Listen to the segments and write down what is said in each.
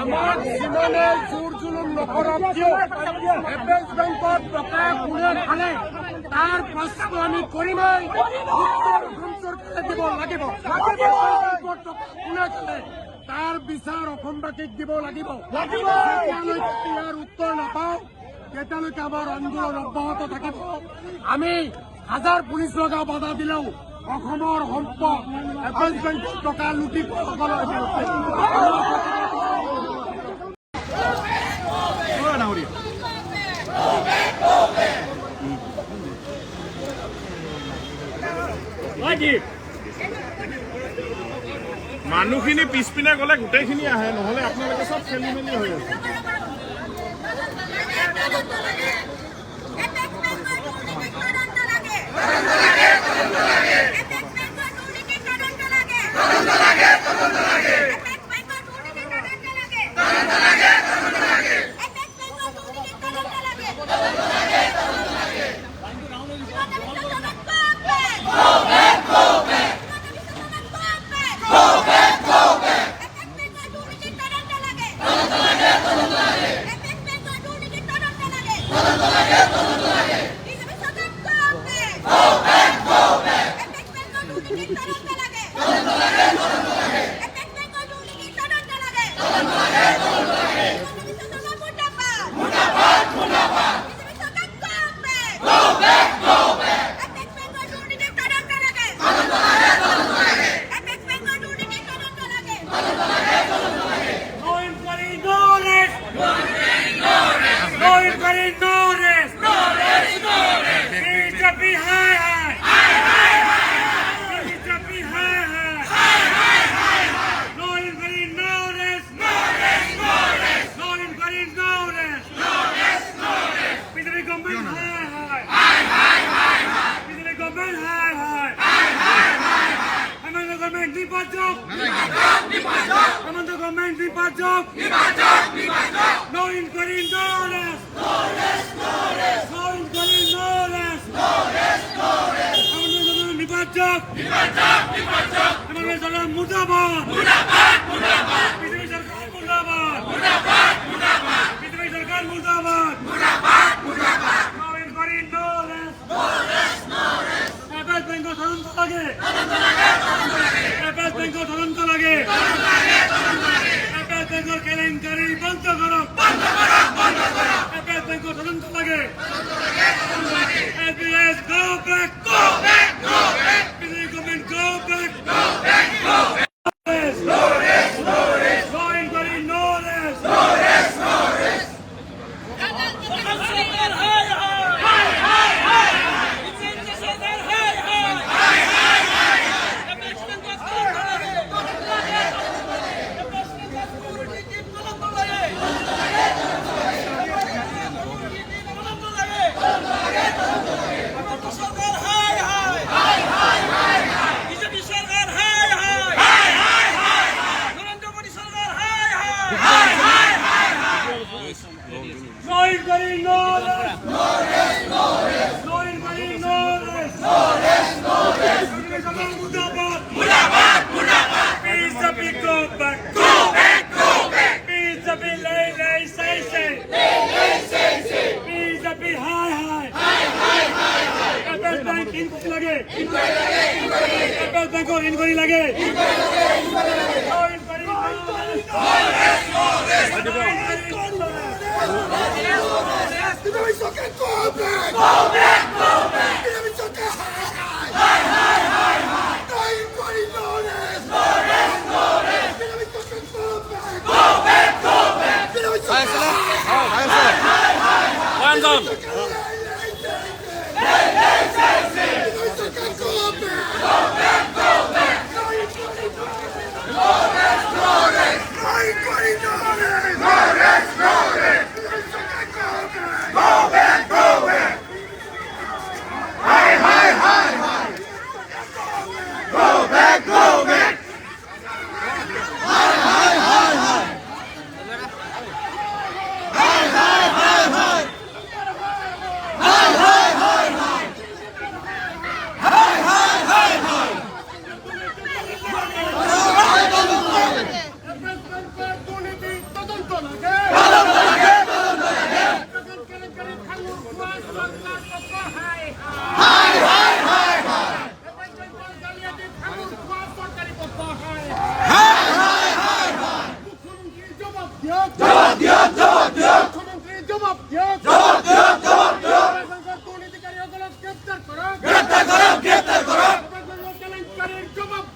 আমার জীবনে জোর জুলুম নকৰক কিয় এপেক্স বেংকত টকা কোনে খালে তাৰ প্ৰশ্ন আমি কৰিমেই উত্তৰ অসম চৰকাৰে দিব লাগিব কোনে খালে তাৰ বিচাৰ অসমবাসীক দিব লাগিব যেতিয়ালৈকে ইয়াৰ উত্তৰ নাপাওঁ তেতিয়ালৈকে আমাৰ আন্দোলন অব্যাহত থাকিব আমি হাজাৰ পুলিচ লগাও বাধা দিলেও অসমৰ সম্পদ এপেক্স বেংকৰ টকা লুটি খোৱাসকলৰ বিৰুদ্ধে মানুহখিনি পিছপিনে গ'লে গোটেইখিনি আহে নহ'লে আপোনালোকে চব খেলি মেলি হৈ আছে No inquiry, no arrest. No arrest, no arrest. No inquiry, no arrest. No arrest, no arrest. Nipajak. Nipajak, nipajak. Hamaरे सरकार मुर्दाबाद. मुर्दाबाद, मुर्दाबाद. बीजेपी सरकार मुर्दाबाद. मुर्दाबाद, मुर्दाबाद. बीजेपी सरकार मुर्दाबाद. मुर्दाबाद, मुर्दाबाद. No inquiry, no arrest. No arrest, no arrest. APS bank को तदंत लगे. तदंत लगे, तदंत लगे. एपीएस बैंक को तदंत लगे. तदंत लगे, तदंत लगे. एपीएस बैंक को केलेंकारी बंद करो. बंद करो, बंद करो. एपीएस बैंक को तदंत लगे. तदंत लगे, तदंत लगे. APS go back, go back, go back. Billy government go back, go back, go back. No rest, no rest. No inquiry, no rest. No rest, no rest. No inquiry, no rest. No rest, no rest. No inquiry, no rest. No rest, no rest. Murdabad, Murdabad, Murdabad. BJP go back. Go back, go back. BJP lay, say. Say. BJP high. APS bank इनको लगे. APS bank को इनको लगे. No inquiry, no rest. No rest, no rest. Go back! Go back! Go back! No inquiry, no rest! No rest, no rest! Go back! Go back! Hands on! Go back! Go back! No inquiry, no rest! No rest! No inquiry, no rest! No rest, no rest! Go back, go back. Hi. Go back, go back. Hi. Hi.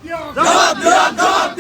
দিয়ক জবাব দিয়ক